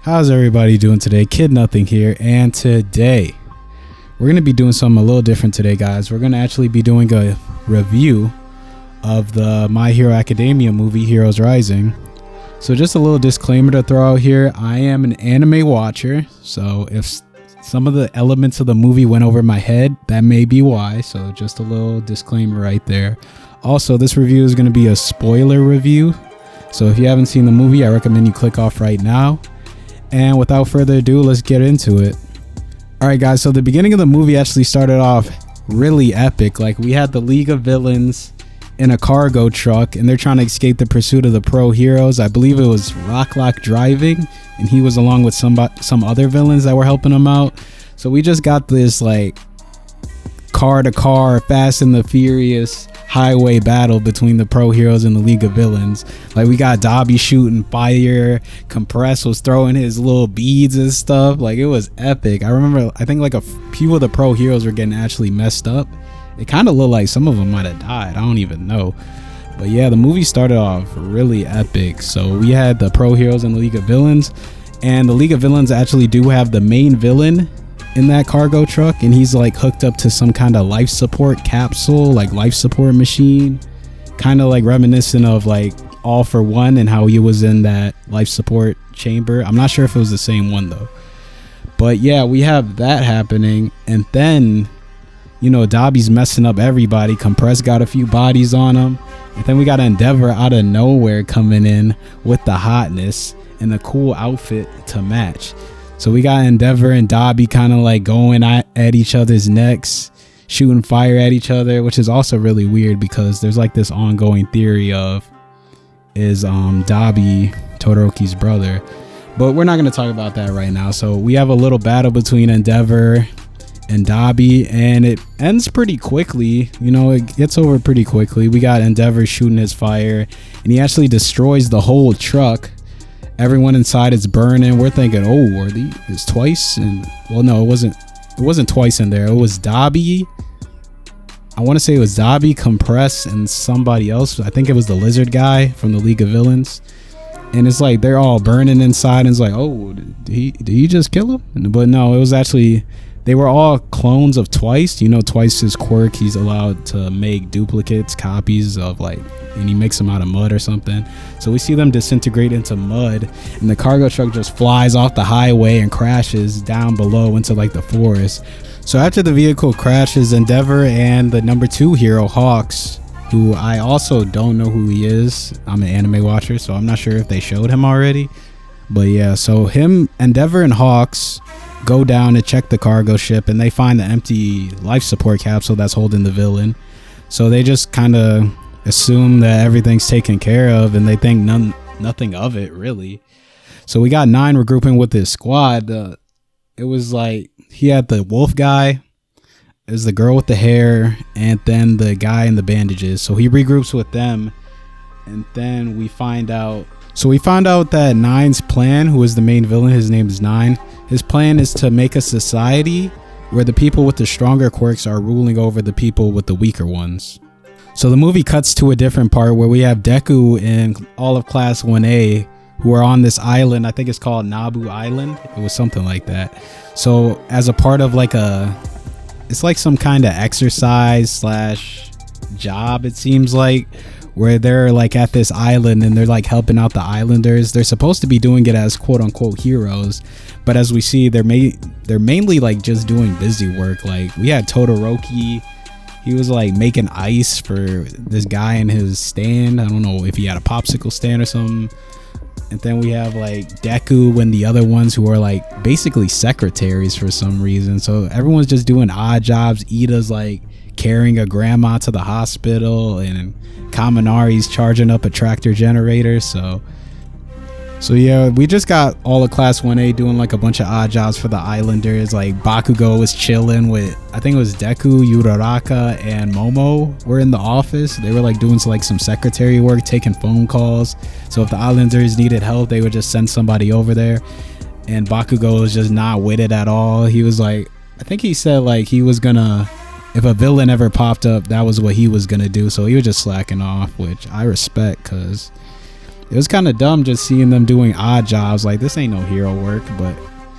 How's everybody doing today? Kid Nothing here, and today we're going to be doing something a little different today, guys. We're going to actually be doing a review of the My Hero Academia movie, Heroes Rising. So just a little disclaimer to throw out here. I am an anime watcher, so if some of the elements of the movie went over my head, that may be why. So just a little disclaimer right there. Also, this review is going to be a spoiler review. So if you haven't seen the movie, I recommend you click off right now. And without further ado, let's get into it. Alright guys, so the beginning of the movie actually started off really epic. Like, we had the League of Villains in a cargo truck, and they're trying to escape the pursuit of the pro heroes. I believe it was Rocklock driving, and he was along with some other villains that were helping him out. So we just got this like car to car, Fast and the Furious highway battle between the pro heroes and the League of Villains. Like, we got Dobby shooting fire, Compress was throwing his little beads and stuff. Like, it was epic. I remember, I think like a few of the pro heroes were getting actually messed up. It kind of looked like some of them might have died. I don't even know. But yeah, the movie started off really epic. So we had the pro heroes and the League of Villains, and the League of Villains actually do have the main villain in that cargo truck, and he's like hooked up to some kind of life support capsule, like life support machine, kind of like reminiscent of like All for One and how he was in that life support chamber. I'm not sure if it was the same one though. But yeah, we have that happening, and then, you know, Dobby's messing up everybody. Compress got a few bodies on him, and then we got Endeavor out of nowhere coming in with the hotness and the cool outfit to match. So we got Endeavor and Dobby kind of like going at each other's necks, shooting fire at each other, which is also really weird because there's like this ongoing theory of, is Dobby Todoroki's brother? But we're not going to talk about that right now. So we have a little battle between Endeavor and Dobby, and it ends pretty quickly. You know, it gets over pretty quickly. We got Endeavor shooting his fire, and he actually destroys the whole truck. Everyone inside is burning. We're thinking, oh, it's twice, and well, no, it wasn't twice in there. It was Dobby. I want to say it was Dobby, Compress, and somebody else. I think it was the lizard guy from the League of Villains. And it's like they're all burning inside, and it's like, oh, did he just kill him? But no, it was actually, they were all clones of Twice. You know, Twice's quirk, he's allowed to make duplicates, copies of like, and he makes them out of mud or something. So we see them disintegrate into mud, and the cargo truck just flies off the highway and crashes down below into like the forest. So after the vehicle crashes, Endeavor and the number 2 hero, Hawks, who I also don't know who he is. I'm an anime watcher, so I'm not sure if they showed him already. But yeah, so Endeavor and Hawks go down to check the cargo ship, and they find the empty life support capsule that's holding the villain. So they just kind of assume that everything's taken care of, and they think nothing of it really. So we got 9 regrouping with his squad. It was like he had the wolf guy, is the girl with the hair, and then the guy in the bandages. So he regroups with them, and then we find out that Nine's plan, who is the main villain, his name is Nine, his plan is to make a society where the people with the stronger quirks are ruling over the people with the weaker ones. So the movie cuts to a different part where we have Deku and all of Class 1A who are on this island. I think it's called Nabu Island. It was something like that. So as a part of like it's like some kind of exercise / job, it seems like, where they're like at this island and they're like helping out the islanders. They're supposed to be doing it as quote unquote heroes, but as we see, they're mainly like just doing busy work. Like, we had Todoroki. He was like making ice for this guy in his stand. I don't know if he had a popsicle stand or something. And then we have like Deku and the other ones who are like basically secretaries for some reason. So everyone's just doing odd jobs. Ida's like carrying a grandma to the hospital, and Kaminari's charging up a tractor generator. So yeah, we just got all of Class 1A doing like a bunch of odd jobs for the islanders. Like, Bakugo was chilling with, I think it was Deku, Uraraka, and Momo were in the office. They were like doing some secretary work, taking phone calls. So if the islanders needed help, they would just send somebody over there. And Bakugo was just not with it at all. He was like, I think he said like he was gonna, if a villain ever popped up, that was what he was gonna do. So he was just slacking off, which I respect, because it was kind of dumb just seeing them doing odd jobs. Like, this ain't no hero work. But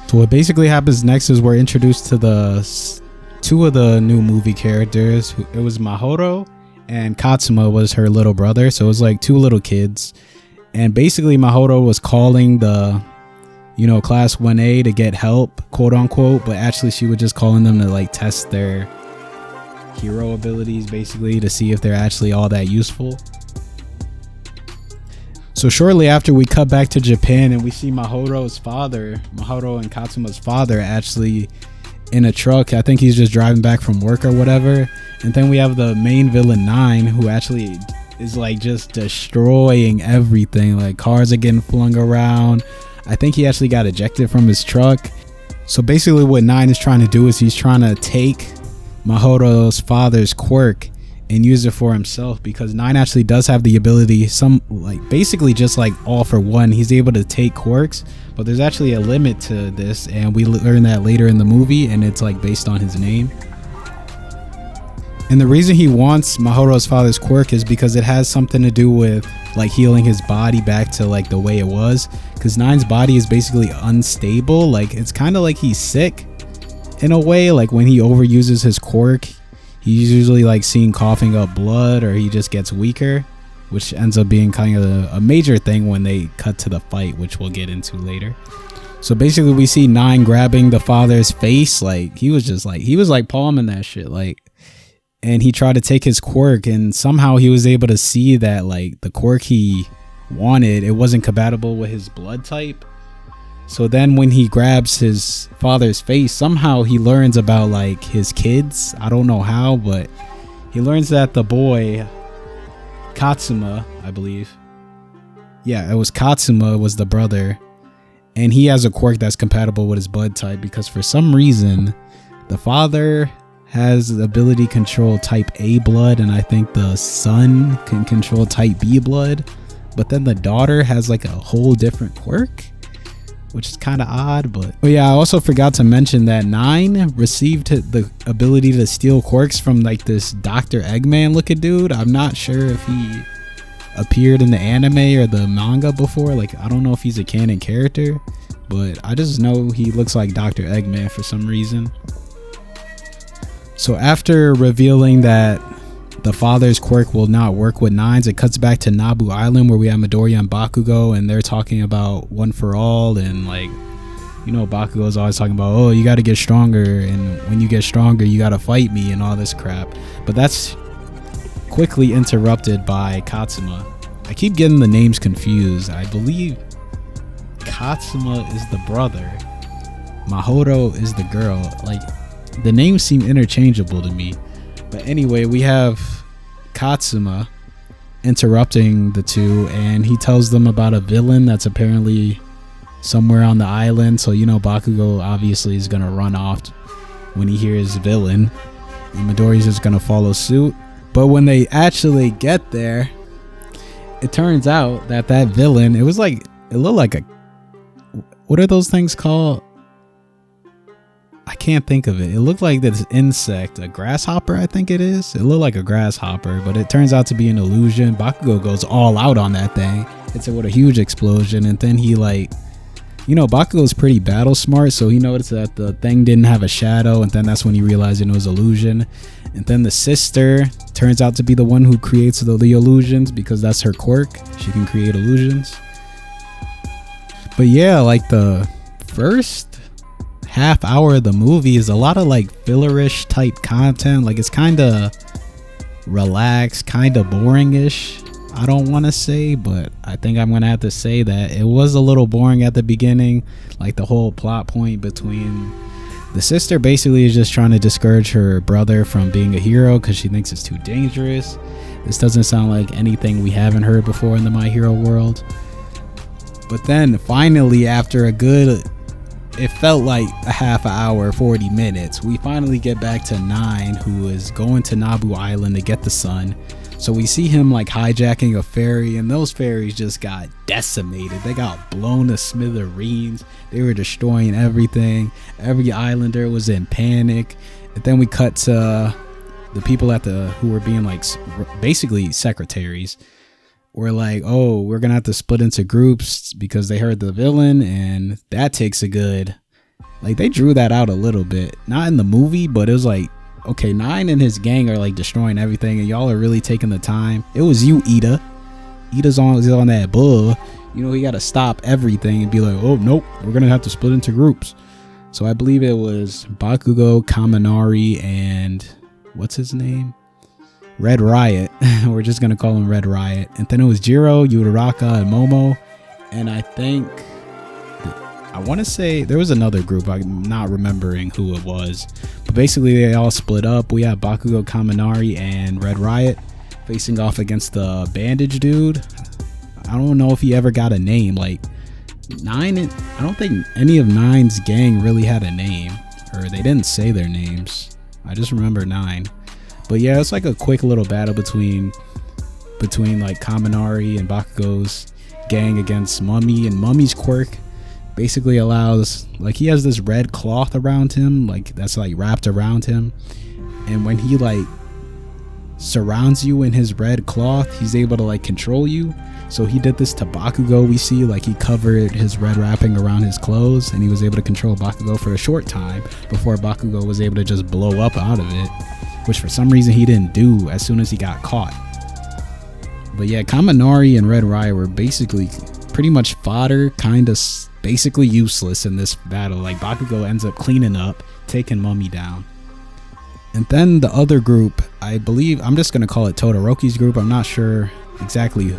so what basically happens next is we're introduced to the two of the new movie characters. It was Mahoto, and Katsuma was her little brother. So it was like two little kids. And basically Mahoto was calling the, you know, class 1A to get help, quote unquote, but actually she was just calling them to like test their hero abilities, basically, to see if they're actually all that useful. So shortly after, we cut back to Japan and we see Mahoto and Katsuma's father actually in a truck. I think he's just driving back from work or whatever. And then we have the main villain 9, who actually is like just destroying everything. Like, cars are getting flung around. I think he actually got ejected from his truck. So basically what 9 is trying to do is he's trying to take Mahoto's father's quirk and use it for himself, because 9 actually does have the ability, basically just like All for One, he's able to take quirks, but there's actually a limit to this, and we learn that later in the movie, and it's like based on his name. And the reason he wants Mahoto's father's quirk is because it has something to do with like healing his body back to like the way it was, because 9's body is basically unstable. Like, it's kind of like he's sick in a way. Like, when he overuses his quirk, he's usually like seen coughing up blood, or he just gets weaker, which ends up being kind of a major thing when they cut to the fight, which we'll get into later. So basically we see 9 grabbing the father's face. Like, he was like palming that shit, like, and he tried to take his quirk, and somehow he was able to see that like the quirk he wanted, it wasn't compatible with his blood type. So then when he grabs his father's face, somehow he learns about like his kids. I don't know how, but he learns that the boy Katsuma, I believe, yeah, it was Katsuma, was the brother, and he has a quirk that's compatible with his blood type, because for some reason the father has the ability to control type A blood, and I think the son can control type B blood, but then the daughter has like a whole different quirk, which is kind of odd. But yeah, I also forgot to mention that 9 received the ability to steal quirks from like this Dr. Eggman looking dude. I'm not sure if he appeared in the anime or the manga before. Like, I don't know if he's a canon character, but I just know he looks like Dr. Eggman for some reason. So after revealing that the father's quirk will not work with 9's, it cuts back to Nabu Island, where we have Midoriya and Bakugo, and they're talking about One for All, and like, you know, Bakugo's always talking about, oh, you got to get stronger, and when you get stronger you got to fight me and all this crap. But that's quickly interrupted by Katsuma. I keep getting the names confused. I believe Katsuma is the brother, Mahoto is the girl. Like, the names seem interchangeable to me. But anyway, we have Katsuma interrupting the two, and he tells them about a villain that's apparently somewhere on the island. So, you know, Bakugo obviously is going to run off when he hears villain, and Midoriya's just going to follow suit. But when they actually get there, it turns out that villain, it looked like a, what are those things called? I can't think of it. It looked like this insect, a grasshopper, I think it is. It looked like a grasshopper, but it turns out to be an illusion. Bakugo goes all out on that thing. It's with a huge explosion, and then he like, you know, Bakugo's pretty battle smart, so he noticed that the thing didn't have a shadow, and then that's when he realized it was illusion. And then the sister turns out to be the one who creates the illusions, because that's her quirk. She can create illusions. But yeah, like the first half hour of the movie is a lot of like fillerish type content. Like, it's kind of relaxed, kind of boringish. I don't want to say, but I think I'm gonna have to say that it was a little boring at the beginning. Like, the whole plot point between the sister basically is just trying to discourage her brother from being a hero because she thinks it's too dangerous. This doesn't sound like anything we haven't heard before in the My Hero world. But then finally, after it felt like a half an hour, 40 minutes, we finally get back to 9, who is going to Nabu Island to get the sun. So we see him like hijacking a ferry, and those ferries just got decimated. They got blown to smithereens. They were destroying everything. Every islander was in panic. And then we cut to the people who were being like basically secretaries. were like, oh, we're gonna have to split into groups because they heard the villain, and that takes a good, like, they drew that out a little bit, not in the movie, but it was like, okay, Nine and his gang are like destroying everything, and y'all are really taking the time. It was you, Ida's on that bull. You know, he got to stop everything and be like, oh nope, we're gonna have to split into groups. So I believe it was Bakugo, Kaminari, and what's his name, Red Riot. We're just gonna call him Red Riot. And then it was Jiro, Uraraka, and Momo. And I think, I want to say there was another group, I'm not remembering who it was, but basically they all split up. We have Bakugo, Kaminari, and Red Riot facing off against the bandage dude. I don't know if he ever got a name. Like, Nine, I don't think any of Nine's gang really had a name, or they didn't say their names. I just remember Nine. But yeah, it's like a quick little battle between like Kaminari and Bakugo's gang against Mummy, and Mummy's quirk basically allows, like, he has this red cloth around him, like that's like wrapped around him, and when he like surrounds you in his red cloth, he's able to like control you. So he did this to Bakugo. We see like he covered his red wrapping around his clothes, and he was able to control Bakugo for a short time before Bakugo was able to just blow up out of it, which for some reason he didn't do as soon as he got caught. But yeah, Kaminari and Red Riot were basically pretty much fodder, kind of basically useless in this battle. Like, Bakugo ends up cleaning up, taking Mummy down. And then the other group, I believe, I'm just gonna call it Todoroki's group, I'm not sure exactly.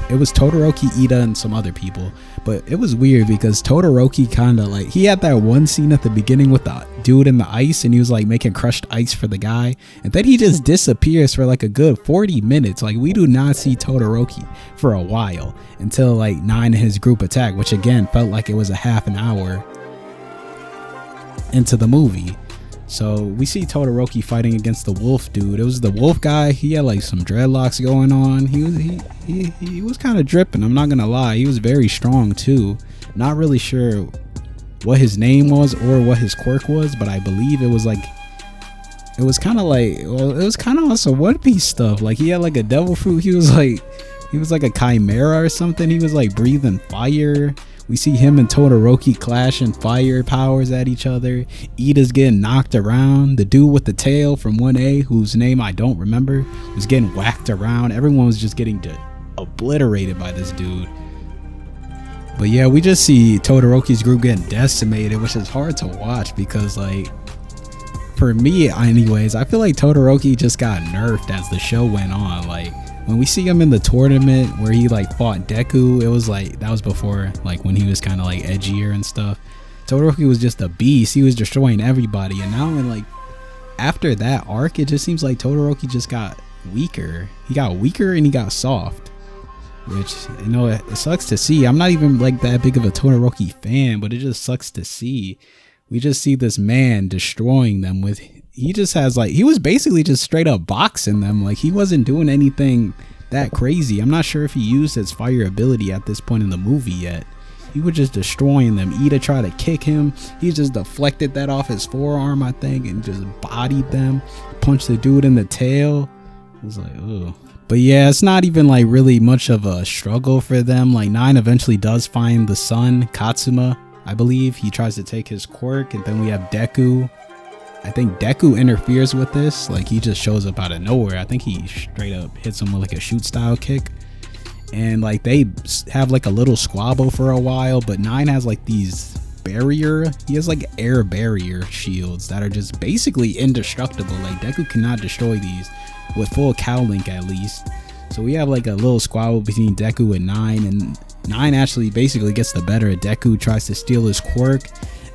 It was Todoroki, Ida, and some other people, but it was weird because Todoroki kind of like, he had that one scene at the beginning with the dude in the ice, and he was like making crushed ice for the guy, and then he just disappears for like a good 40 minutes. Like, we do not see Todoroki for a while until like Nine and his group attack, which again felt like it was a half an hour into the movie. So we see Todoroki fighting against the wolf dude. It was the wolf guy. He had like some dreadlocks going on. He was kind of dripping, I'm not gonna lie. He was very strong too. Not really sure what his name was or what his quirk was, but I believe it was like, it was kind of like, well, it was kind of also One Piece stuff. Like, he had like a devil fruit. He was like a chimera or something. He was like breathing fire. We see him and Todoroki clashing fire powers at each other. Ida's getting knocked around. The dude with the tail from 1A, whose name I don't remember, was getting whacked around. Everyone was just getting obliterated by this dude. But yeah, we just see Todoroki's group getting decimated, which is hard to watch because, like, for me anyways, I feel like Todoroki just got nerfed as the show went on. Like, when we see him in the tournament where he like fought Deku, it was like, that was before like when he was kind of like edgier and stuff. Todoroki was just a beast. He was destroying everybody, and now in like after that arc, it just seems like Todoroki just got weaker. He got weaker and he got soft, which, you know, it sucks to see. I'm not even like that big of a Todoroki fan, but it just sucks to see. We just see this man destroying them with, he just has like, he was basically just straight up boxing them. Like, he wasn't doing anything that crazy. I'm not sure if he used his fire ability at this point in the movie yet. He was just destroying them. Ida tried to kick him. He just deflected that off his forearm, I think, and just bodied them. Punched the dude in the tail. It was like, ugh. But yeah, it's not even like really much of a struggle for them. Like, Nine eventually does find the son, Katsuma, I believe. He tries to take his quirk, and then we have Deku. I think Deku interferes with this. Like, he just shows up out of nowhere. I think he straight up hits him with like a shoot style kick. And like, they have like a little squabble for a while, but Nine has like these he has like air barrier shields that are just basically indestructible. Like, Deku cannot destroy these with full cow link at least. So we have like a little squabble between Deku and Nine, and Nine actually basically gets the better of Deku, tries to steal his quirk.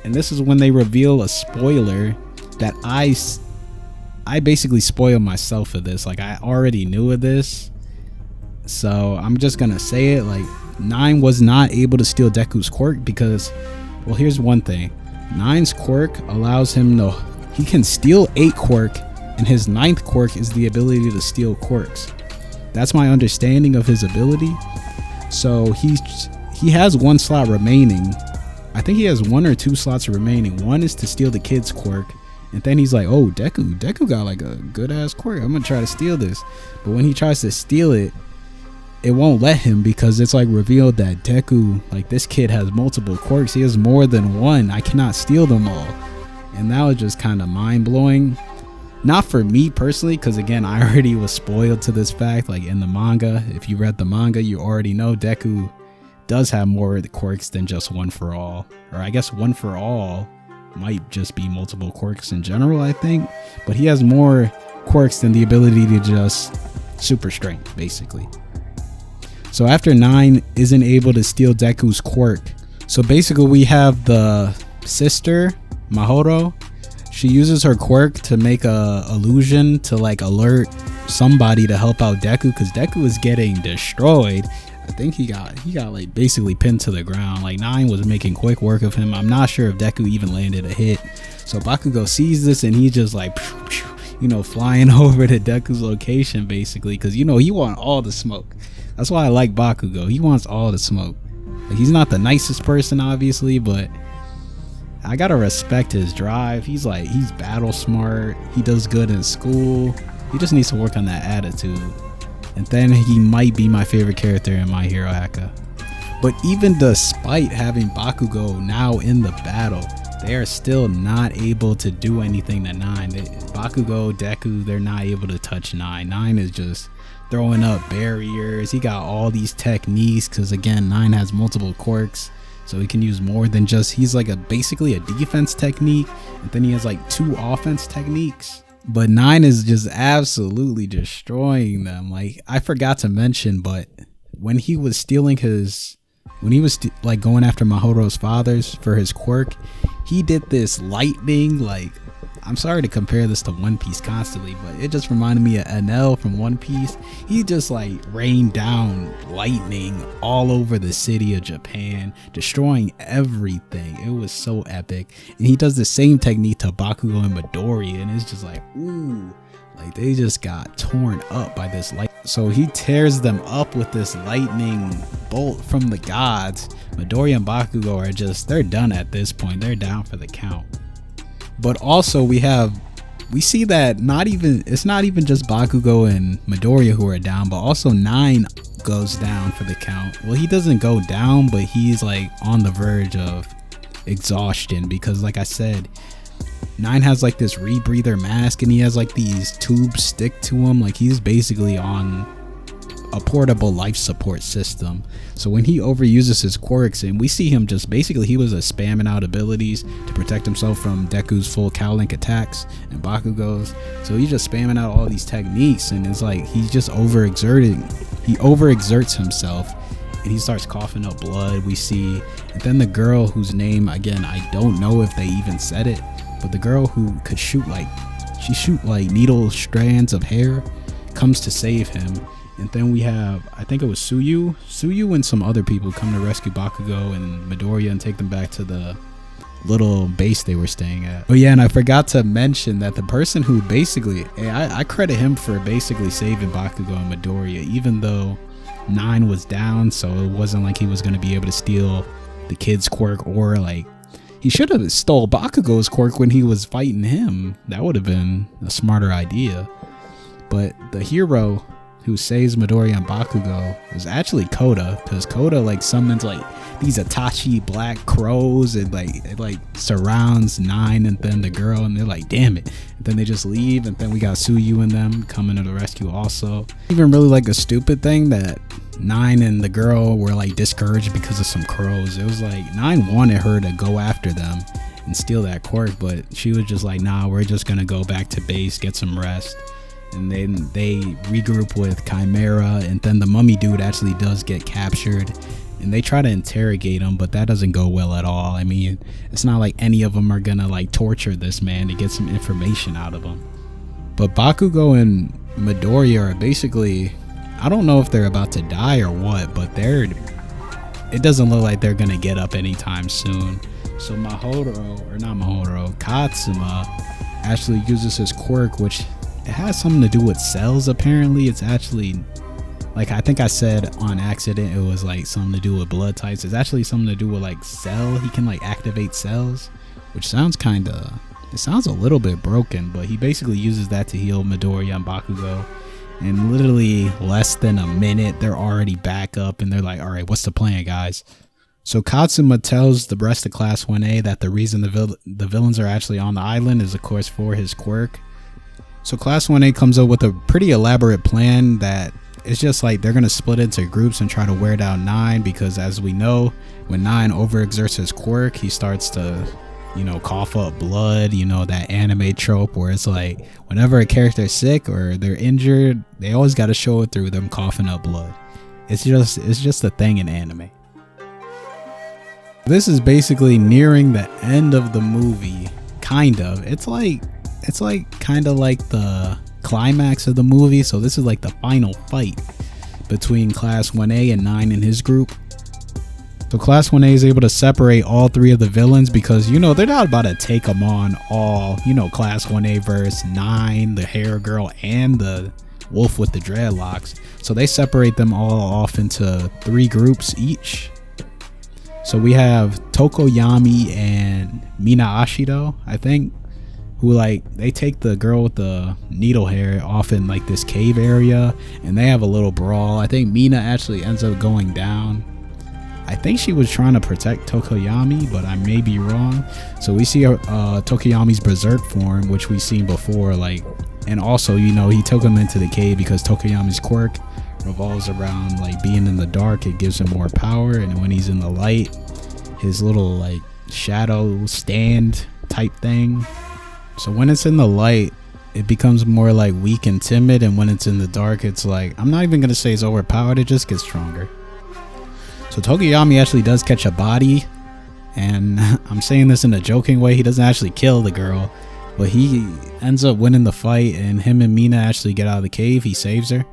And this is when they reveal a spoiler that I basically spoiled myself for this. Like, I already knew of this, so I'm just gonna say it. Like, Nine was not able to steal Deku's quirk because, well, here's one thing. Nine's quirk allows him to, he can steal 8 quirk, and his 9th quirk is the ability to steal quirks. That's my understanding of his ability. So he has 1 slot remaining. I think he has 1 or 2 slots remaining. One is to steal the kid's quirk, and then he's like, oh, Deku got like a good ass quirk, I'm gonna try to steal this. But when he tries to steal it, it won't let him because it's like revealed that Deku, like this kid has multiple quirks. He has more than one. I cannot steal them all. And that was just kind of mind-blowing. Not for me personally, because again, I already was spoiled to this fact. Like in the manga, if you read the manga, you already know Deku does have more quirks than just one for all. Or I guess one for all might just be multiple quirks in general, I think. But he has more quirks than the ability to just super strength, basically. So after 9 isn't able to steal Deku's quirk, so basically we have the sister, Mahoro. She uses her quirk to make a illusion to like alert somebody to help out Deku, because Deku is getting destroyed. I think he got like basically pinned to the ground. Like 9 was making quick work of him. I'm not sure if Deku even landed a hit. So Bakugo sees this and he just like, you know, flying over to Deku's location basically, because you know he want all the smoke. That's why I like Bakugo. He wants all the smoke. Like, he's not the nicest person obviously, but I gotta respect his drive. He's battle smart. He does good in school. He just needs to work on that attitude. And then he might be my favorite character in My Hero Academia. But even despite having Bakugo now in the battle, they are still not able to do anything to 9. Bakugo, Deku, they're not able to touch 9. 9 is just throwing up barriers. He got all these techniques because again, 9 has multiple quirks. So he can use more than just, he's like basically a defense technique, and then he has like 2 offense techniques. But 9 is just absolutely destroying them. Like, I forgot to mention, but when he was stealing like going after Mahoro's fathers for his quirk, he did this lightning, like, I'm sorry to compare this to One Piece constantly, but it just reminded me of NL from One Piece. He just like rained down lightning all over the city of Japan, destroying everything. It was so epic. And he does the same technique to Bakugo and Midoriya, and it's just like, ooh, like they just got torn up by this light. So he tears them up with this lightning bolt from the gods. Midoriya and Bakugo are just, they're done at this point. They're down for the count. But also we see that it's not even just Bakugo and Midoriya who are down, but also 9 goes down for the count. Well, he doesn't go down, but he's like on the verge of exhaustion because like I said, 9 has like this rebreather mask and he has like these tubes stick to him. Like he's basically on a portable life support system. So when he overuses his quirks, and we see him just basically, he was spamming out abilities to protect himself from Deku's full Cow Link attacks and Bakugo's. So he's just spamming out all these techniques, and it's like he's just overexerting. He overexerts himself and he starts coughing up blood. We see, and then the girl whose name again I don't know if they even said it, but the girl who could shoot like needle strands of hair comes to save him. And then we have, I think it was Suyu and some other people come to rescue Bakugo and Midoriya and take them back to the little base they were staying at. Oh yeah, and I forgot to mention that the person who basically, I credit him for basically saving Bakugo and Midoriya, even though 9 was down, so it wasn't like he was going to be able to steal the kid's quirk, or like, he should have stole Bakugo's quirk when he was fighting him. That would have been a smarter idea. But the hero who saves Midoriya and Bakugo was actually Koda, because Koda like summons like these Itachi black crows and it like surrounds 9 and then the girl, and they're like, damn it, and then they just leave. And then we got Suyu and them coming to the rescue also. Even really like a stupid thing that 9 and the girl were like discouraged because of some crows. It was like 9 wanted her to go after them and steal that quirk, but she was just like, nah, we're just gonna go back to base, get some rest. And then they regroup with Chimera, and then the mummy dude actually does get captured, and they try to interrogate him, but that doesn't go well at all. I mean, it's not like any of them are gonna like torture this man to get some information out of him. But Bakugo and Midoriya are basically, I don't know if they're about to die or what, but it doesn't look like they're gonna get up anytime soon. So Katsuma actually uses his quirk, which it has something to do with cells. Apparently it's actually, like, I think I said on accident it was like something to do with blood types. It's actually something to do with like he can like activate cells, which sounds it sounds a little bit broken, but he basically uses that to heal Midoriya and Bakugo. In literally less than a minute, they're already back up and they're like, all right, what's the plan, guys? So Katsuma tells the rest of Class 1A that the reason the villains are actually on the island is, of course, for his quirk. So Class 1A comes up with a pretty elaborate plan that it's just like they're going to split into groups and try to wear down 9, because as we know, when 9 overexerts his quirk, he starts to, cough up blood, that anime trope where it's like whenever a character is sick or they're injured, they always got to show it through them coughing up blood. It's just a thing in anime. This is basically nearing the end of the movie, kind of. It's like kind of like the climax of the movie. So this is like the final fight between Class 1A and 9 in his group. So Class 1A is able to separate all 3 of the villains because, they're not about to take them on all, Class 1A versus 9, the hair girl, and the wolf with the dreadlocks. So they separate them all off into 3 groups each. So we have Tokoyami and Mina Ashido, I think, who they take the girl with the needle hair off in this cave area, and they have a little brawl. I think Mina actually ends up going down. I think she was trying to protect Tokoyami, but I may be wrong. So we see Tokoyami's berserk form, which we've seen before, and also, he took him into the cave because Tokoyami's quirk revolves around being in the dark. It gives him more power, and when he's in the light, his little shadow stand type thing. So when it's in the light, it becomes more weak and timid, and when it's in the dark, it's I'm not even gonna say it's overpowered, it just gets stronger. So Tokoyami actually does catch a body, and I'm saying this in a joking way, he doesn't actually kill the girl, but he ends up winning the fight, and him and Mina actually get out of the cave. He saves her.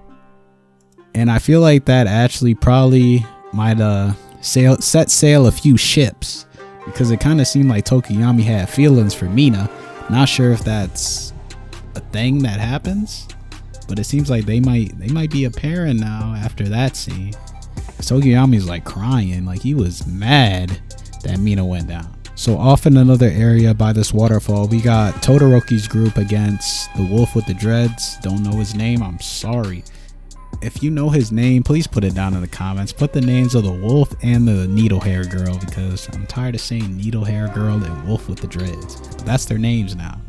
And I feel like that actually probably might set sail a few ships, because it kind of seemed like Tokoyami had feelings for Mina. Not sure if that's a thing that happens, but it seems like they might be a parent now after that scene. Tokoyami's crying, he was mad that Mina went down. So off in another area by this waterfall, we got Todoroki's group against the wolf with the dreads. Don't know his name, I'm sorry. If you know his name, please put it down in the comments. Put the names of the wolf and the needle hair girl, because I'm tired of saying needle hair girl and wolf with the dreads. That's their names now,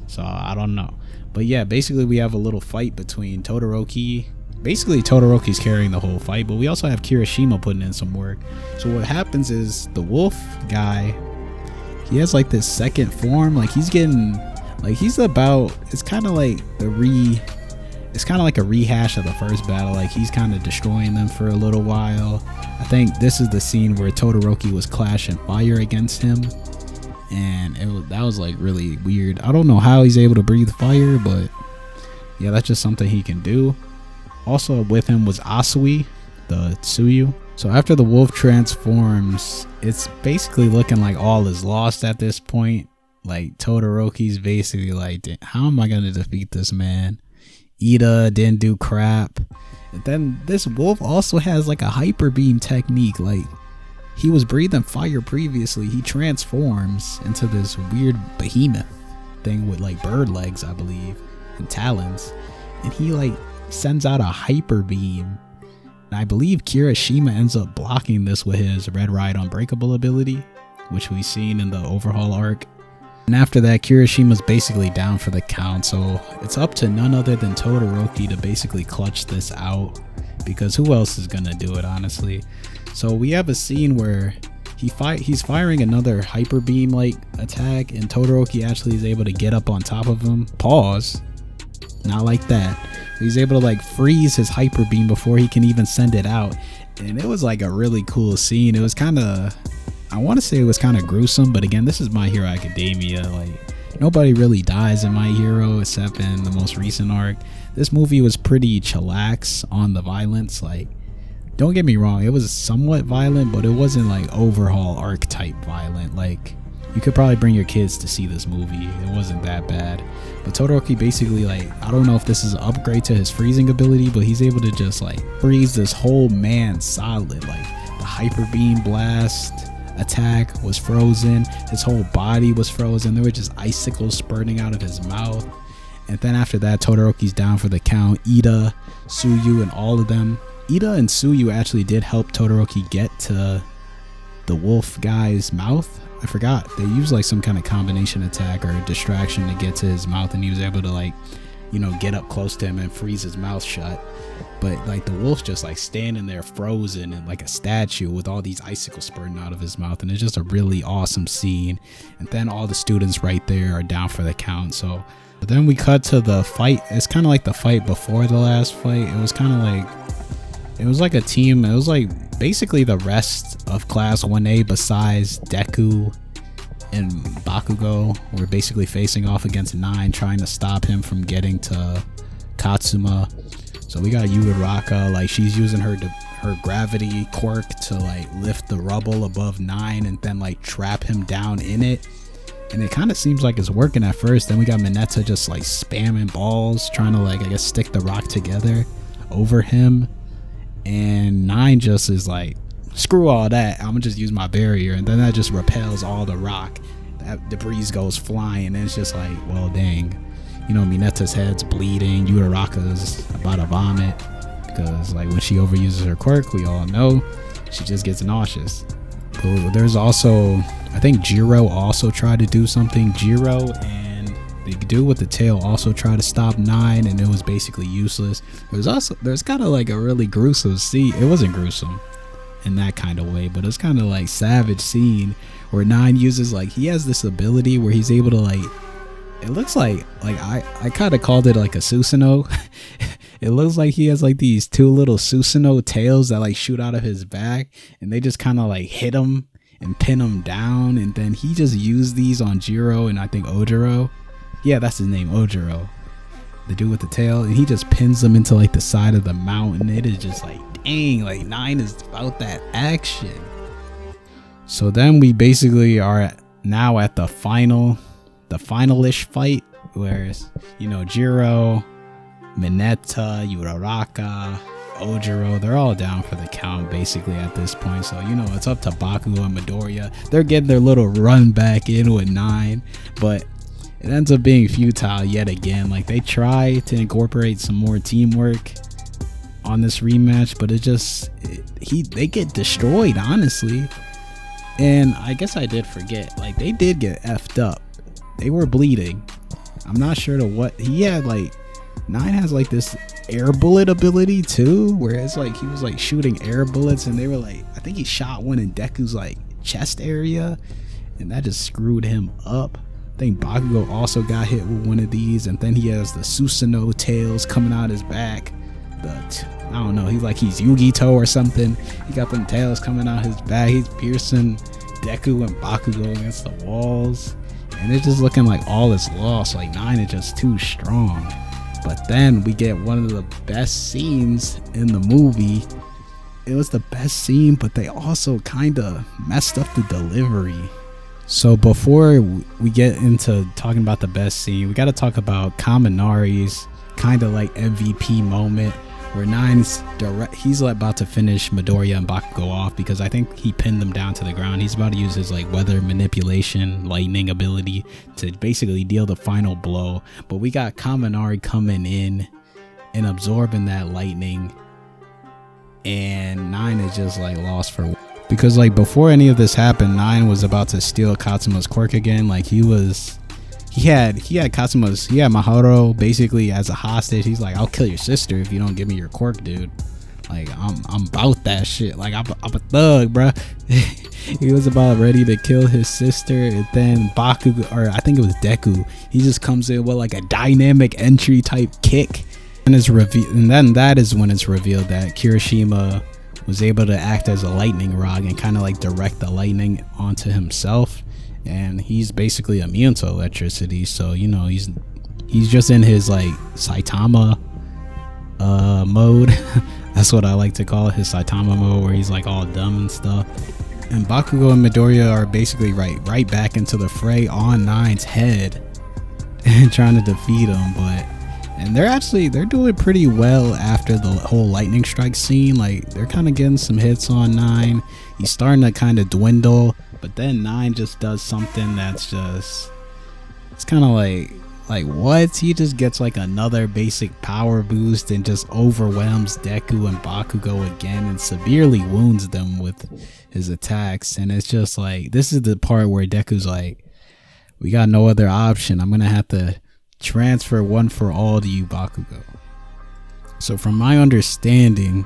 so I don't know. But yeah, basically we have a little fight between Todoroki. Basically Todoroki's carrying the whole fight, but we also have Kirishima putting in some work. So what happens is the wolf guy, he has this second form. He's getting it's kind of like a rehash of the first battle. He's kind of destroying them for a little while. I think this is the scene where Todoroki was clashing fire against him, and that was really weird. I don't know how he's able to breathe fire, but yeah, that's just something he can do. Also with him was Asui, the Tsuyu. So after the wolf transforms, it's basically looking like all is lost at this point. Todoroki's basically how am I gonna defeat this man? Ida didn't do crap. And then this wolf also has a hyper beam technique. He was breathing fire previously. He transforms into this weird behemoth thing with bird legs, I believe, and talons, and he sends out a hyper beam. And I believe Kirishima ends up blocking this with his Red Ride Unbreakable ability, which we've seen in the Overhaul arc. And after that, Kirishima's basically down for the count, so it's up to none other than Todoroki to basically clutch this out, because who else is gonna do it, honestly? So we have a scene where he's firing another hyper beam attack, and Todoroki actually is able to get up on top of him. Pause. Not like that. He's able to freeze his hyper beam before he can even send it out, and it was a really cool scene. It was kind of, I want to say it was kind of gruesome, but again, this is My Hero Academia. Nobody really dies in My Hero except in the most recent arc. This movie was pretty chillax on the violence. Don't get me wrong, it was somewhat violent, but it wasn't Overhaul arc type violent. You could probably bring your kids to see this movie. It wasn't that bad. But Todoroki basically I don't know if this is an upgrade to his freezing ability, but he's able to just freeze this whole man solid. The hyper beam blast attack was frozen. His whole body was frozen. There were just icicles spurting out of his mouth. And then after that, Todoroki's down for the count. Ida, Tsuyu, and all of them. Ida and Tsuyu actually did help Todoroki get to the wolf guy's mouth. I forgot. They used like some kind of combination attack or distraction to get to his mouth, and he was able to like, you know, get up close to him and freeze his mouth shut. But like the wolf's just like standing there frozen and like a statue with all these icicles spurting out of his mouth, and it's just a really awesome scene. And then all the students right there are down for the count. So then we cut to the fight. It's kind of like the fight before the last fight. It was kind of like, it was like a team. It was like basically the rest of class 1A besides Deku and Bakugo were basically facing off against 9, trying to stop him from getting to Katsuma. So we got Uraraka, like she's using her gravity quirk to like lift the rubble above 9 and then like trap him down in it. And it kind of seems like it's working at first. Then we got Mineta just like spamming balls, trying to like, I guess, stick the rock together over him. And 9 just is like, screw all that, I'm gonna just use my barrier. And then that just repels all the rock. That debris goes flying, and it's just like, well, dang. You know, Mineta's head's bleeding. Uraraka's about to vomit because, like, when she overuses her quirk, we all know she just gets nauseous. But there's also, I think Jiro also tried to do something. Jiro and the dude with the tail also tried to stop 9, and it was basically useless. There's kind of like a really gruesome scene. It wasn't gruesome in that kind of way, but it's kind of like savage scene where 9 uses, like, he has this ability where he's able to like, it looks like I kind of called it like a Susanoo. It looks like he has like these 2 little Susanoo tails that like shoot out of his back, and they just kind of like hit him and pin him down. And then he just used these on Jiro and I think Ojiro. Yeah, that's his name, Ojiro, the dude with the tail. And he just pins them into like the side of the mountain. It is just like, dang, like 9 is about that action. So then we basically are now at the finalish fight, where, you know, Jiro, Mineta, Uraraka, Ojiro, they're all down for the count basically at this point. So, you know, it's up to Bakugo and Midoriya. They're getting their little run back in with 9, but it ends up being futile yet again. Like, they try to incorporate some more teamwork on this rematch, but they get destroyed, honestly. And I guess I did forget, like, they did get effed up. They were bleeding. I'm not sure to what he had. Like, 9 has like this air bullet ability too, where it's like he was like shooting air bullets, and they were like, I think he shot one in Deku's like chest area, and that just screwed him up. I think Bakugo also got hit with one of these, and then he has the Susanoo tails coming out his back. I don't know, he's Yu-Gi-To or something. He got them tails coming out his back. He's piercing Deku and Bakugo against the walls, and it's just looking like all is lost. Like, 9 is just too strong. But then we get one of the best scenes in the movie. It was the best scene, but they also kind of messed up the delivery. So before we get into talking about the best scene, we got to talk about Kaminari's kind of like MVP moment, where 9's he's about to finish Midoriya and Bakugo off, because I think he pinned them down to the ground. He's about to use his like weather manipulation lightning ability to basically deal the final blow. But we got Kaminari coming in and absorbing that lightning, and 9 is just like lost for, because like before any of this happened, 9 was about to steal Katsuma's quirk again. Like, he had Maharu basically as a hostage. He's like, I'll kill your sister if you don't give me your quirk, dude. Like, I'm about that shit. Like, I'm a thug, bruh. He was about ready to kill his sister, and then Bakugo, or I think it was Deku, he just comes in with like a dynamic entry type kick, and then that is when it's revealed that Kirishima was able to act as a lightning rod and kind of like direct the lightning onto himself. And he's basically immune to electricity, so, you know, he's just in his like Saitama mode. That's what I like to call it, his Saitama mode, where he's like all dumb and stuff. And Bakugo and Midoriya are basically right back into the fray on 9's head and trying to defeat him. And they're doing pretty well after the whole lightning strike scene. Like, they're kind of getting some hits on 9. He's starting to kind of dwindle. But then 9 just does something that's just, it's kind of like, Like, what? He just gets like another basic power boost and just overwhelms Deku and Bakugo again and severely wounds them with his attacks. And it's just like, this is the part where Deku's like, we got no other option. I'm gonna have to transfer One for All to you, Bakugo. So from my understanding,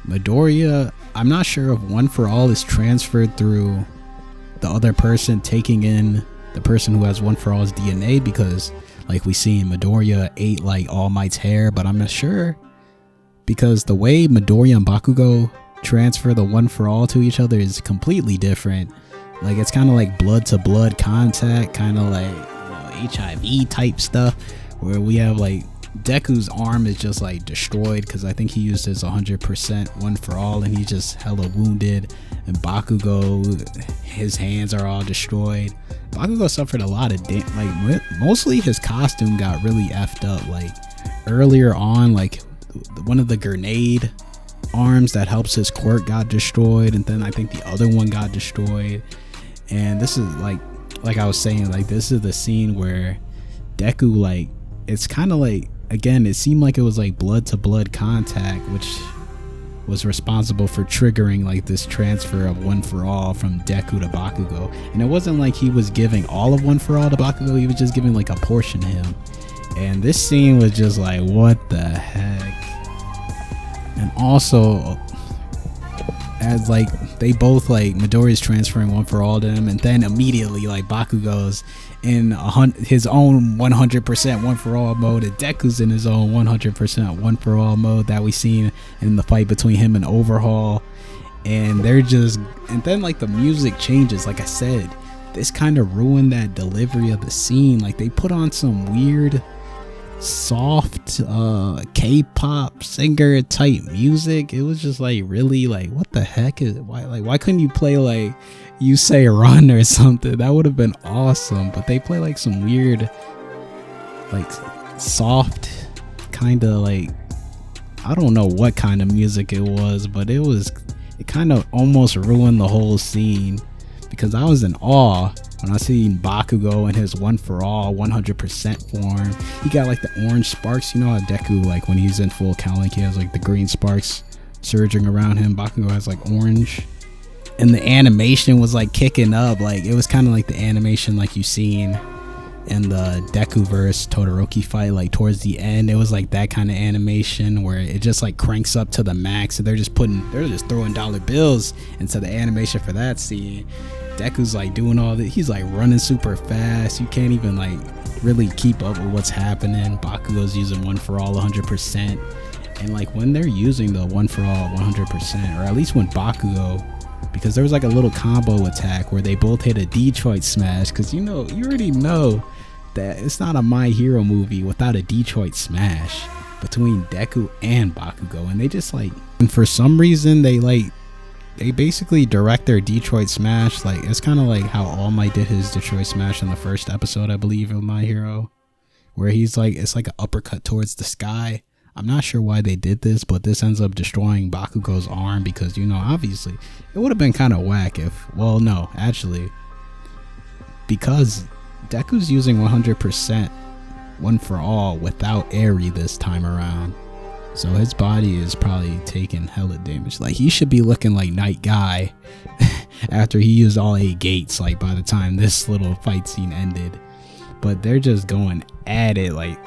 Midoriya, I'm not sure if One for All is transferred through the other person taking in the person who has One for All's DNA, because like we see Midoriya ate like All Might's hair, but I'm not sure, because the way Midoriya and Bakugo transfer the One for All to each other is completely different. Like, it's kind of like blood to blood contact, kind of like, you know, HIV type stuff, where we have like Deku's arm is just like destroyed because I think he used his 100% One for All and he's just hella wounded. And Bakugo, his hands are all destroyed. Bakugo suffered a lot of like mostly his costume got really effed up. Like earlier on, like one of the grenade arms that helps his quirk got destroyed, and then I think the other one got destroyed. And this is like I was saying, like this is the scene where Deku, like, it's kind of like, again, it seemed like it was like blood to blood contact, which was responsible for triggering like this transfer of One for All from Deku to Bakugo. And it wasn't like he was giving all of One for All to Bakugo, he was just giving like a portion to him. And this scene was just like, what the heck? And also, as like they both, like Midoriya's transferring One for All to him, and then immediately like Bakugo's in his own 100% One for All mode, and Deku's in his own 100% One for All mode that we seen in the fight between him and Overhaul. And they're just, and then like the music changes. Like I said, this kind of ruined that delivery of the scene. Like they put on some weird soft K-pop singer type music. It was just like, really, like, what the heck is it? Why couldn't you play like You Say Run or something? That would have been awesome. But they play like some weird, like soft kind of, like, I don't know what kind of music it was, but it kind of almost ruined the whole scene, because I was in awe when I seen Bakugo in his One for All 100% form. He got like the orange sparks. You know how Deku, like when he's in full Cal Link, he has like the green sparks surging around him. Bakugo has like orange. And the animation was like kicking up. Like it was kind of like the animation like you seen in the Deku verse Todoroki fight. Like towards the end, it was like that kind of animation where it just like cranks up to the max. So they're just throwing dollar bills into the animation for that scene. Deku's like doing all that. He's like running super fast. You can't even like really keep up with what's happening. Bakugo's using One for All 100%. And like when they're using the One for All 100%, or at least when Bakugo, because there was like a little combo attack where they both hit a Detroit smash, because you already know that it's not a My Hero movie without a Detroit smash between Deku and Bakugo. And they just like, and for some reason they basically direct their Detroit smash. Like it's kind of like how All Might did his Detroit smash in the first episode, I believe, of My Hero, where he's like, it's like an uppercut towards the sky. I'm not sure why they did this, but this ends up destroying Bakugo's arm, because obviously it would have been kind of whack if, well, no, actually, because Deku's using 100% One for All without Eri this time around. So his body is probably taking hella damage. Like he should be looking like Night Guy after he used all 8 gates, like by the time this little fight scene ended. But they're just going at it. Like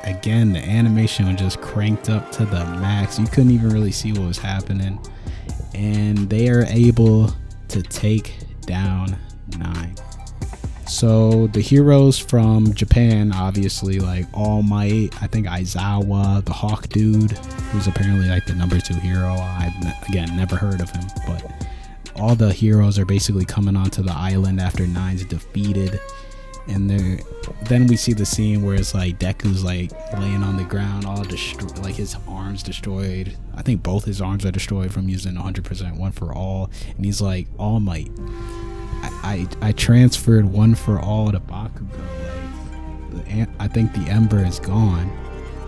again, the animation was just cranked up to the max. You couldn't even really see what was happening. And they are able to take down 9. So the heroes from Japan, obviously, like All Might, I think Aizawa, the Hawk dude, who's apparently like the number 2 hero. I've again never heard of him, but all the heroes are basically coming onto the island after 9's defeated. And then we see the scene where it's like Deku's like laying on the ground, all destroyed, like his arms destroyed. I think both his arms are destroyed from using 100% One for All. And he's like, All Might, I transferred One for All to Bakugo. Like I think the Ember is gone.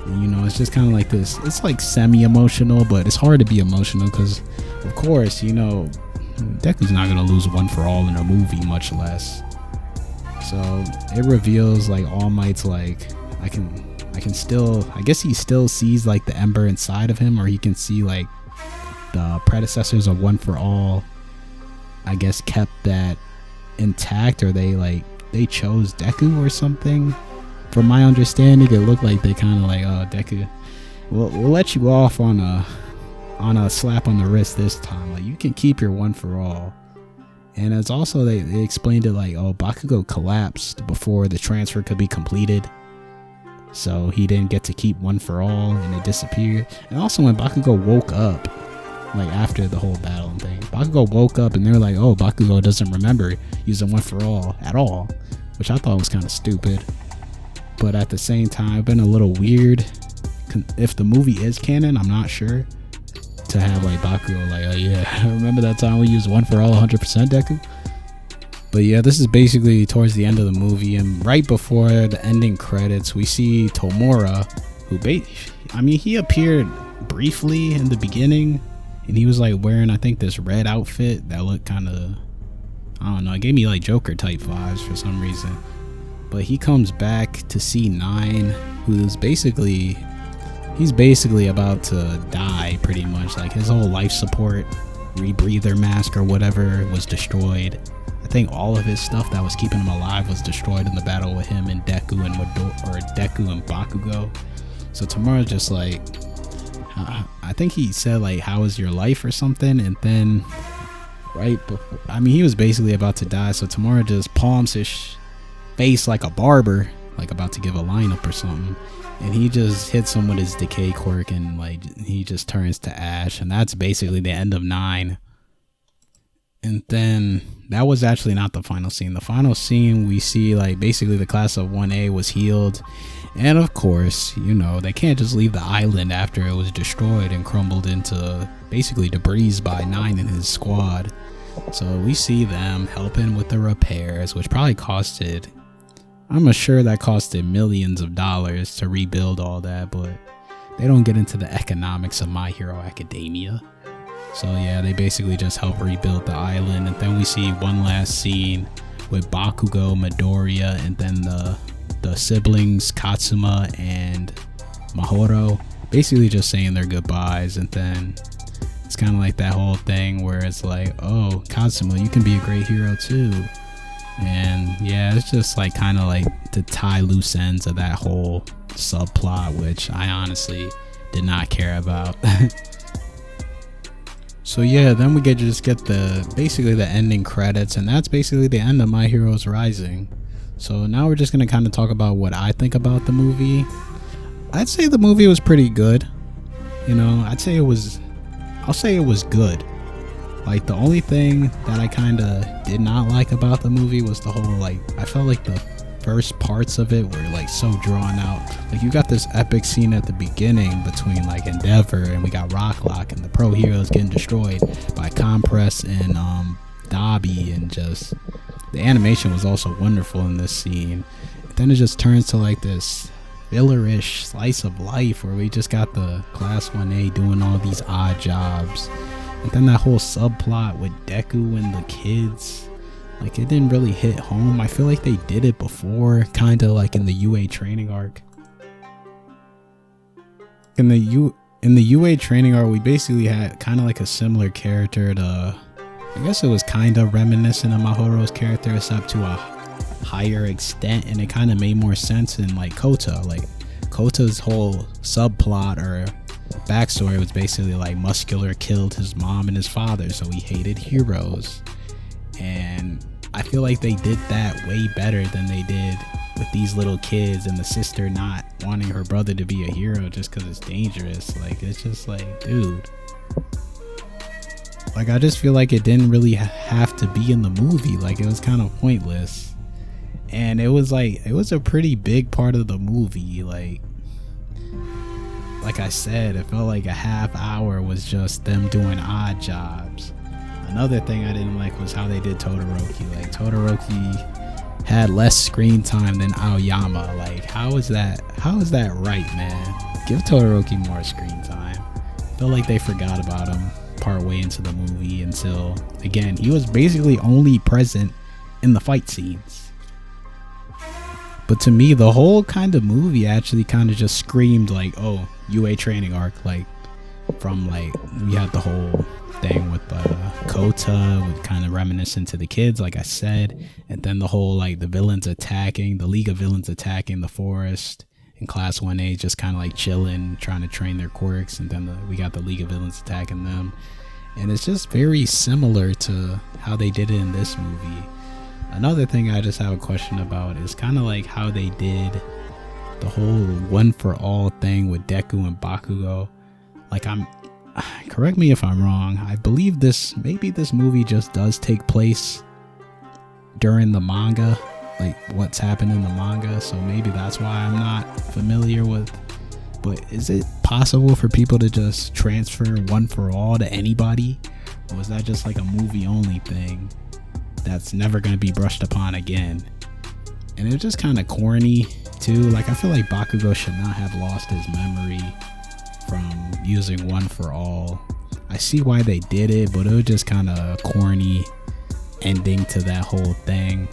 And, it's just kind of like this. It's like semi-emotional, but it's hard to be emotional because, of course, Deku's not gonna lose One for All in a movie, much less. So So it reveals like All Might's like, I guess he still sees like the ember inside of him, or he can see like the predecessors of One for All, I guess, kept that intact, or they chose Deku or something. From my understanding, it looked like they kind of like, oh, Deku, we'll let you off on a slap on the wrist this time. Like, you can keep your One for All. And it's also, they explained it like, oh, Bakugo collapsed before the transfer could be completed, so he didn't get to keep One for All, and it disappeared. And also when Bakugo woke up, like after the whole battle and thing, Bakugo woke up and they're like, oh, Bakugo doesn't remember using One for All at all, which I thought was kind of stupid. But at the same time, it's been a little weird. If the movie is canon, I'm not sure, to have like Bakugo like, oh yeah, remember that time we used One for All 100% Deku? But yeah, this is basically towards the end of the movie, and right before the ending credits, we see Tomura, who he appeared briefly in the beginning, and he was like wearing, I think, this red outfit that looked kind of, I don't know, it gave me like Joker type vibes for some reason. But he comes back to see Nine, who's basically about to die pretty much. Like his whole life support rebreather mask or whatever was destroyed. I think all of his stuff that was keeping him alive was destroyed in the battle with him and Deku and Deku and Bakugo. So Tomura's just like, I think he said like, how was your life or something, and then right before, he was basically about to die, so Tomura just palms his face like a barber, like about to give a lineup or something, and he just hits him with his decay quirk, and like he just turns to ash, and that's basically the end of 9. And then that was actually not the final scene. The final scene, we see like basically the class of 1A was healed, and of course, you know, they can't just leave the island after it was destroyed and crumbled into basically debris by 9 and his squad. So we see them helping with the repairs, which probably costed, I'm sure that costed millions of dollars to rebuild all that, but they don't get into the economics of My Hero Academia. So yeah, they basically just help rebuild the island, and then we see one last scene with Bakugo, Midoriya, and then the siblings Katsuma and Mahoro basically just saying their goodbyes. And then it's kind of like that whole thing where it's like, oh, Katsuma, you can be a great hero too. And yeah, it's just like kind of like to tie loose ends of that whole subplot, which I honestly did not care about. So yeah, then we get basically the ending credits, and that's basically the end of My Heroes Rising. So now we're just gonna kind of talk about what I think about the movie. I'd say the movie was pretty good. You know, I'll say it was good. Like, the only thing that I kind of did not like about the movie was the whole, like, I felt like the first parts of it were like so drawn out. Like, you got this epic scene at the beginning between like Endeavor, and we got Rocklock and the pro heroes getting destroyed by Compress and Dobby, and just the animation was also wonderful in this scene. Then it just turns to like this fillerish slice of life where we just got the class 1A doing all these odd jobs, and then that whole subplot with Deku and the kids, like, it didn't really hit home. I feel like they did it before, kind of like in the UA training arc. In the UA training arc, we basically had kind of like a similar character to, I guess it was kind of reminiscent of Mahoro's character, except to a higher extent, and it kind of made more sense in like Kota. Like, Kota's whole subplot or backstory was basically like Muscular killed his mom and his father, so he hated heroes. And I feel like they did that way better than they did with these little kids, and the sister not wanting her brother to be a hero just because it's dangerous. Like, it's just like, dude, like, I just feel like it didn't really have to be in the movie. Like, it was kind of pointless, and it was a pretty big part of the movie. Like I said, it felt like a half hour was just them doing odd jobs. Another thing I didn't like was how they did Todoroki. Like, Todoroki had less screen time than Aoyama. Like, how is that right, man? Give Todoroki more screen time. I feel like they forgot about him part way into the movie until, again, he was basically only present in the fight scenes. But to me, the whole kind of movie actually kind of just screamed like, oh, UA training arc. Like, from like, we had the whole thing with Kota, with kind of reminiscent to the kids, like I said. And then the whole, like, the League of Villains attacking the forest. In Class 1A, just kind of like chilling, trying to train their quirks. And then we got the League of Villains attacking them. And it's just very similar to how they did it in this movie. Another thing I just have a question about is kind of like how they did the whole one for all thing with Deku and Bakugo. Like, correct me if I'm wrong, I believe maybe this movie just does take place during the manga, like what's happened in the manga, so maybe that's why I'm not familiar with. But is it possible for people to just transfer one for all to anybody? Or is that just like a movie only thing that's never going to be brushed upon again? And it's just kind of corny too. Like, I feel like Bakugo should not have lost his memory from using one for all. I see why they did it, but it was just kind of a corny ending to that whole thing.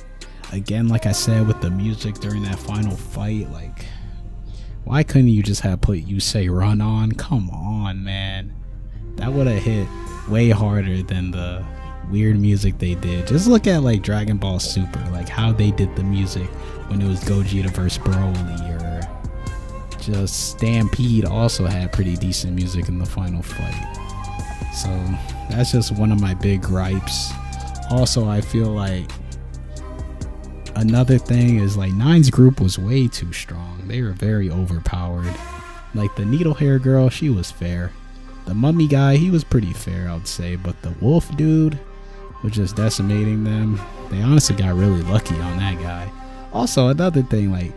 Again, like I said, with the music during that final fight, like, why couldn't you just have put You Say Run on? Come on, man. That would have hit way harder than the weird music they did. Just look at like Dragon Ball Super, like how they did the music when it was Gogeta versus Broly, or just Stampede also had pretty decent music in the final fight. So that's just one of my big gripes. Also, I feel like another thing is like Nine's group was way too strong. They were very overpowered. Like the needle hair girl, she was fair. The mummy guy, he was pretty fair, I would say. But the wolf dude was just decimating them. They honestly got really lucky on that guy. Also, another thing, like,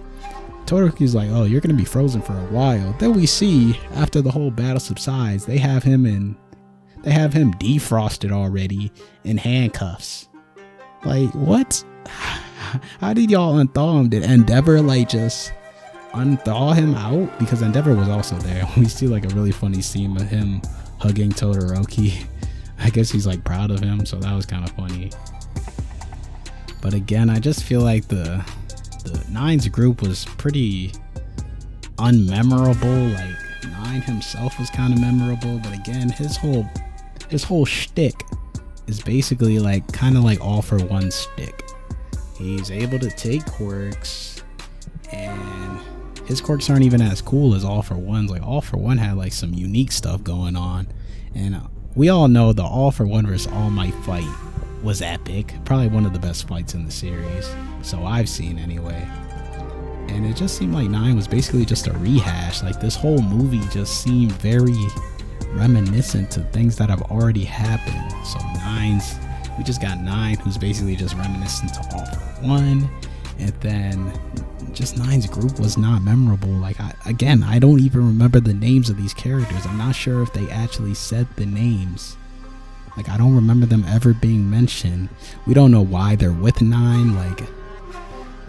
Todoroki's like, oh, you're gonna be frozen for a while. Then we see, after the whole battle subsides, they have him defrosted already in handcuffs. Like, what? How did y'all unthaw him? Did Endeavor like just unthaw him out? Because Endeavor was also there. We see like a really funny scene of him hugging Todoroki. I guess he's like proud of him, so that was kind of funny. But again, I just feel like the Nine's group was pretty unmemorable. Like, Nine himself was kind of memorable, but again, his whole shtick is basically like kind of like all for one stick. He's able to take quirks, and his quirks aren't even as cool as All For One's. Like, All For One had like some unique stuff going on, and we all know the All For One versus All Might fight was epic. Probably one of the best fights in the series, so I've seen anyway. And it just seemed like Nine was basically just a rehash. Like, this whole movie just seemed very reminiscent to things that have already happened. So we just got Nine, who's basically just reminiscent to All For One, and then just Nine's group was not memorable. Like, I don't even remember the names of these characters. I'm not sure if they actually said the names. Like, I don't remember them ever being mentioned. We don't know why they're with Nine. Like,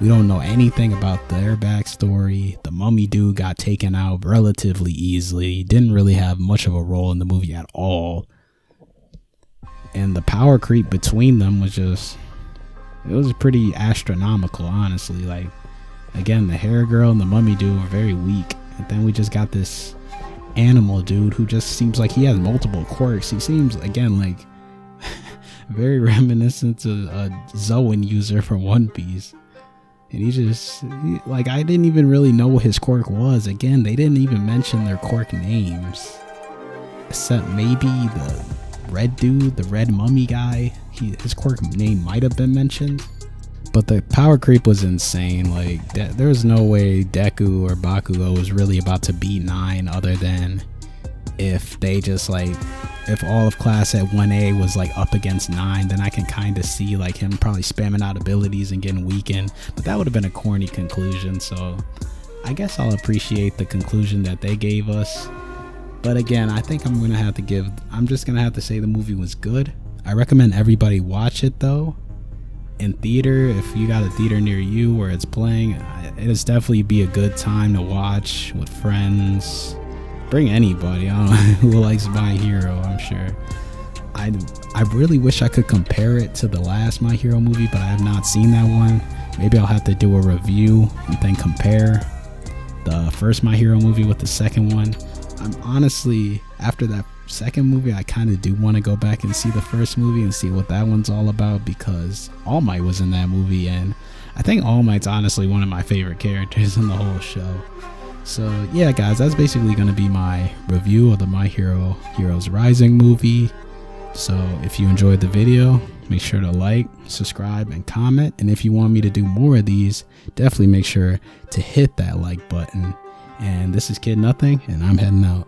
we don't know anything about their backstory. The mummy dude got taken out relatively easily. Didn't really have much of a role in the movie at all. And the power creep between them was just, it was pretty astronomical, honestly. Like, again, the hair girl and the mummy dude were very weak. And then we just got this animal dude who just seems like he has multiple quirks. He seems, again, like very reminiscent to a Zoan user from One Piece. And like, I didn't even really know what his quirk was. Again, they didn't even mention their quirk names. Except maybe the red dude, the red mummy guy. His quirk name might have been mentioned. But the power creep was insane. Like, there was no way Deku or Bakugo was really about to beat Nine, other than if they just like, if all of class at 1A was like up against Nine, then I can kind of see like him probably spamming out abilities and getting weakened. But that would have been a corny conclusion, so I guess I'll appreciate the conclusion that they gave us. But again, I think I'm just gonna have to say the movie was good. I recommend everybody watch it though, in theater. If you got a theater near you where it's playing, it'll definitely be a good time to watch with friends. Bring anybody, I don't know, who likes My Hero. I'm sure. I really wish I could compare it to the last My Hero movie, but I have not seen that one. Maybe I'll have to do a review and then compare the first My Hero movie with the second one. I'm honestly, after that second movie, I kind of do want to go back and see the first movie and see what that one's all about, because All Might was in that movie, and I think All Might's honestly one of my favorite characters in the whole show. So yeah, guys, that's basically going to be my review of the My Hero Heroes Rising movie. So if you enjoyed the video, make sure to like, subscribe, and comment. And if you want me to do more of these, definitely make sure to hit that like button. And this is Kid Nothing, and I'm heading out.